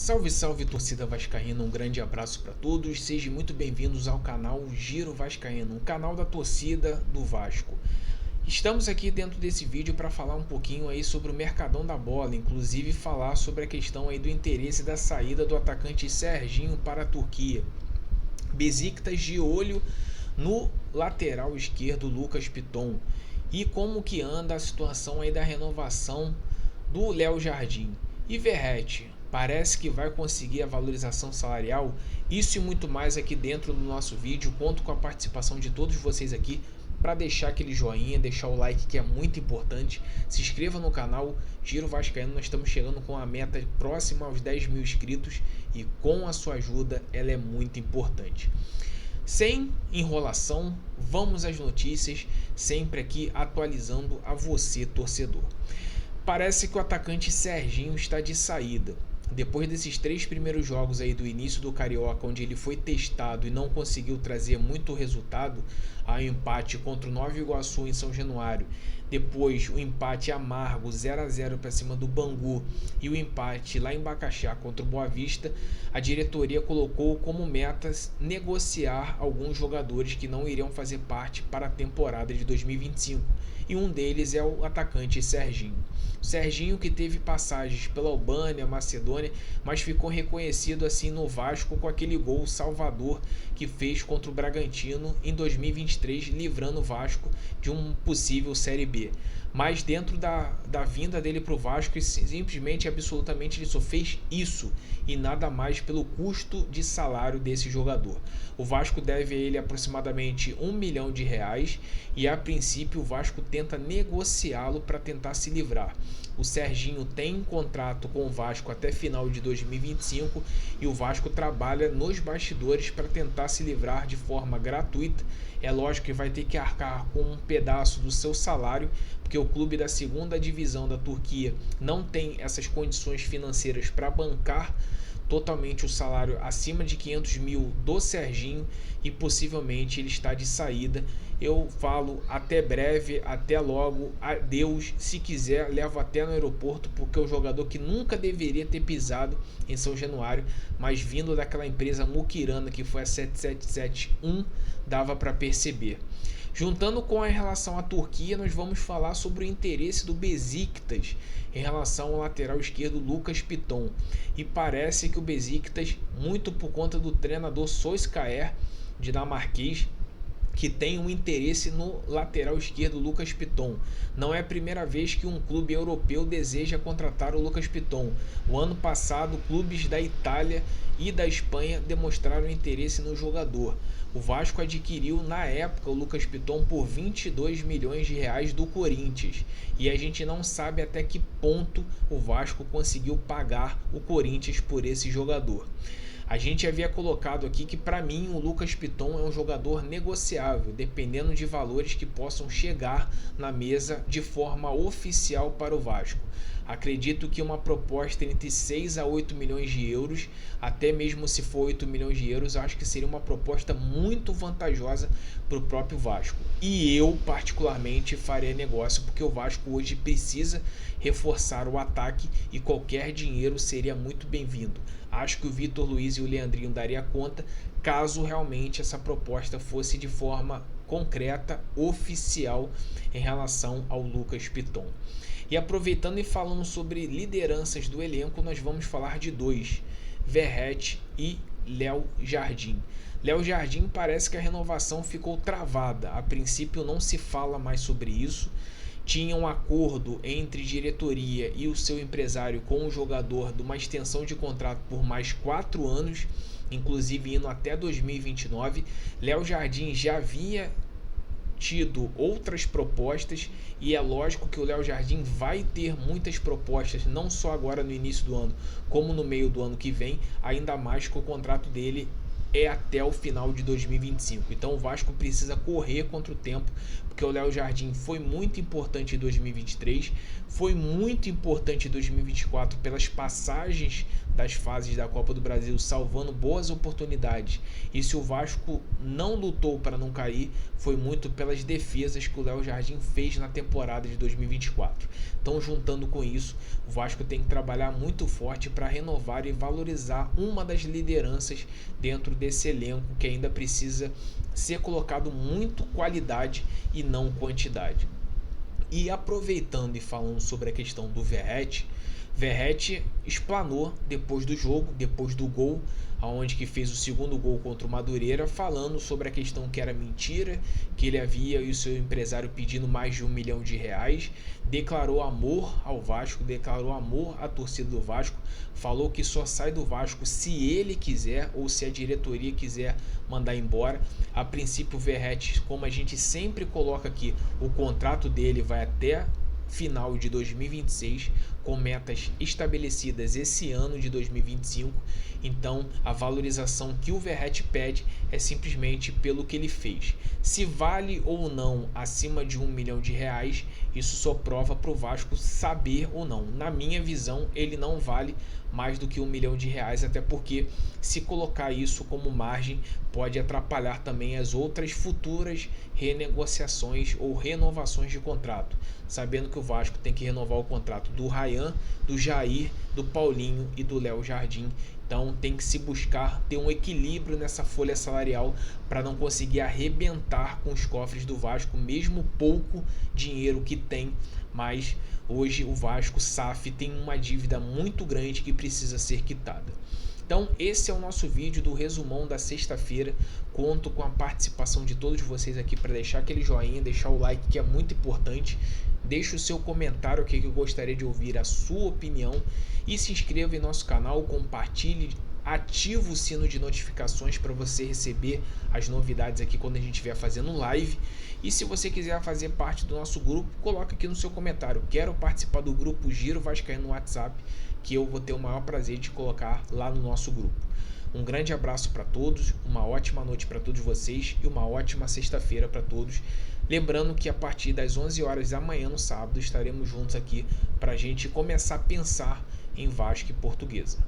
Salve, salve, torcida vascaína, um grande abraço para todos, sejam muito bem-vindos ao canal Giro Vascaíno, um canal da torcida do Vasco. Estamos aqui dentro desse vídeo para falar um pouquinho aí sobre o mercadão da bola, inclusive falar sobre a questão aí do interesse da saída do atacante Serginho para a Turquia. Besiktas de olho no lateral esquerdo Lucas Piton e como que anda a situação aí da renovação do Léo Jardim. E Verratti, parece que vai conseguir a valorização salarial? Isso e muito mais aqui dentro do nosso vídeo. Conto com a participação de todos vocês aqui para deixar aquele joinha, deixar o like que é muito importante. Se inscreva no canal Giro Vascaíno, nós estamos chegando com a meta próxima aos 10 mil inscritos e com a sua ajuda ela é muito importante. Sem enrolação, vamos às notícias, sempre aqui atualizando a você, torcedor. Parece que o atacante Serginho está de saída. Depois desses 3 primeiros jogos aí do início do Carioca, onde ele foi testado e não conseguiu trazer muito resultado, ao empate contra o Nova Iguaçu em São Januário, depois o empate amargo 0-0 para cima do Bangu e o empate lá em Bacaxá contra o Boa Vista, a diretoria colocou como metas negociar alguns jogadores que não iriam fazer parte para a temporada de 2025, e um deles é o atacante Serginho. Serginho, que teve passagens pela Albânia, Macedônia, mas ficou reconhecido assim no Vasco com aquele gol salvador que fez contra o Bragantino em 2023, livrando o Vasco de um possível Série B. Mas dentro da vinda dele para o Vasco, simplesmente, absolutamente, ele só fez isso e nada mais pelo custo de salário desse jogador. O Vasco deve a ele aproximadamente R$1 milhão e a princípio o Vasco tenta negociá-lo para tentar se livrar. O Serginho tem contrato com o Vasco até final de 2025 e o Vasco trabalha nos bastidores para tentar se livrar de forma gratuita. É lógico que vai ter que arcar com um pedaço do seu salário, porque o clube da segunda divisão da Turquia não tem essas condições financeiras para bancar totalmente o salário acima de 500 mil do Serginho e possivelmente ele está de saída. Eu falo até breve, até logo, adeus, se quiser levo até no aeroporto, porque é um jogador que nunca deveria ter pisado em São Januário, mas vindo daquela empresa muquirana que foi a 7771, dava para perceber. Juntando com a relação à Turquia, nós vamos falar sobre o interesse do Besiktas em relação ao lateral esquerdo Lucas Piton. E parece que o Besiktas, muito por conta do treinador Solskjaer, dinamarquês, que tem um interesse no lateral esquerdo Lucas Piton. Não é a primeira vez que um clube europeu deseja contratar o Lucas Piton. O ano passado, clubes da Itália e da Espanha demonstraram interesse no jogador. O Vasco adquiriu na época o Lucas Piton por R$22 milhões do Corinthians. E a gente não sabe até que ponto o Vasco conseguiu pagar o Corinthians por esse jogador. A gente havia colocado aqui que para mim o Lucas Piton é um jogador negociável, dependendo de valores que possam chegar na mesa de forma oficial para o Vasco. Acredito que uma proposta entre 6 a 8 milhões de euros, até mesmo se for 8 milhões de euros, acho que seria uma proposta muito vantajosa para o próprio Vasco. E eu particularmente faria negócio, porque o Vasco hoje precisa reforçar o ataque e qualquer dinheiro seria muito bem-vindo. Acho que o Vitor Luiz e o Leandrinho daria conta caso realmente essa proposta fosse de forma concreta, oficial em relação ao Lucas Piton. E aproveitando e falando sobre lideranças do elenco, nós vamos falar de dois, Verratti e Léo Jardim. Léo Jardim, parece que a renovação ficou travada, a princípio não se fala mais sobre isso. Tinha um acordo entre diretoria e o seu empresário com o jogador de uma extensão de contrato por mais 4 anos, inclusive indo até 2029. Léo Jardim já havia tido outras propostas e é lógico que o Léo Jardim vai ter muitas propostas, não só agora no início do ano, como no meio do ano que vem, ainda mais que o contrato dele é até o final de 2025. Então o Vasco precisa correr contra o tempo, porque o Léo Jardim foi muito importante em 2023, foi muito importante em 2024 pelas passagens das fases da Copa do Brasil, salvando boas oportunidades. E se o Vasco não lutou para não cair, foi muito pelas defesas que o Léo Jardim fez na temporada de 2024. Então, juntando com isso, o Vasco tem que trabalhar muito forte para renovar e valorizar uma das lideranças dentro desse elenco, que ainda precisa ser colocado muito qualidade e não quantidade. E aproveitando e falando sobre a questão do Verratti explanou depois do jogo, depois do gol, aonde que fez o segundo gol contra o Madureira, falando sobre a questão que era mentira, que ele havia e o seu empresário pedindo mais de R$1 milhão, declarou amor ao Vasco, declarou amor à torcida do Vasco, falou que só sai do Vasco se ele quiser ou se a diretoria quiser mandar embora. A princípio o Verratti, como a gente sempre coloca aqui, o contrato dele vai até final de 2026, com metas estabelecidas esse ano de 2025. Então a valorização que o Verratti pede é simplesmente pelo que ele fez. Se vale ou não acima de R$1 milhão, isso só prova para o Vasco saber ou não. Na minha visão, ele não vale mais do que R$1 milhão, até porque se colocar isso como margem pode atrapalhar também as outras futuras renegociações ou renovações de contrato, sabendo que o Vasco tem que renovar o contrato do Ryan, do Jair, do Paulinho e do Léo Jardim. Então tem que se buscar ter um equilíbrio nessa folha salarial para não conseguir arrebentar com os cofres do Vasco, mesmo pouco dinheiro que tem. Mas hoje o Vasco SAF tem uma dívida muito grande que precisa ser quitada. Então esse é o nosso vídeo do resumão da sexta-feira. Conto com a participação de todos vocês aqui para deixar aquele joinha, deixar o like, que é muito importante. Deixe o seu comentário, o que eu gostaria de ouvir, a sua opinião, e se inscreva em nosso canal, compartilhe, ativa o sino de notificações para você receber as novidades aqui quando a gente estiver fazendo live. E se você quiser fazer parte do nosso grupo, coloca aqui no seu comentário: quero participar do grupo Giro Vascaíno no WhatsApp, que eu vou ter o maior prazer de colocar lá no nosso grupo. Um grande abraço para todos, uma ótima noite para todos vocês e uma ótima sexta-feira para todos. Lembrando que a partir das 11 horas da manhã no sábado estaremos juntos aqui para a gente começar a pensar em Vasco e Portuguesa.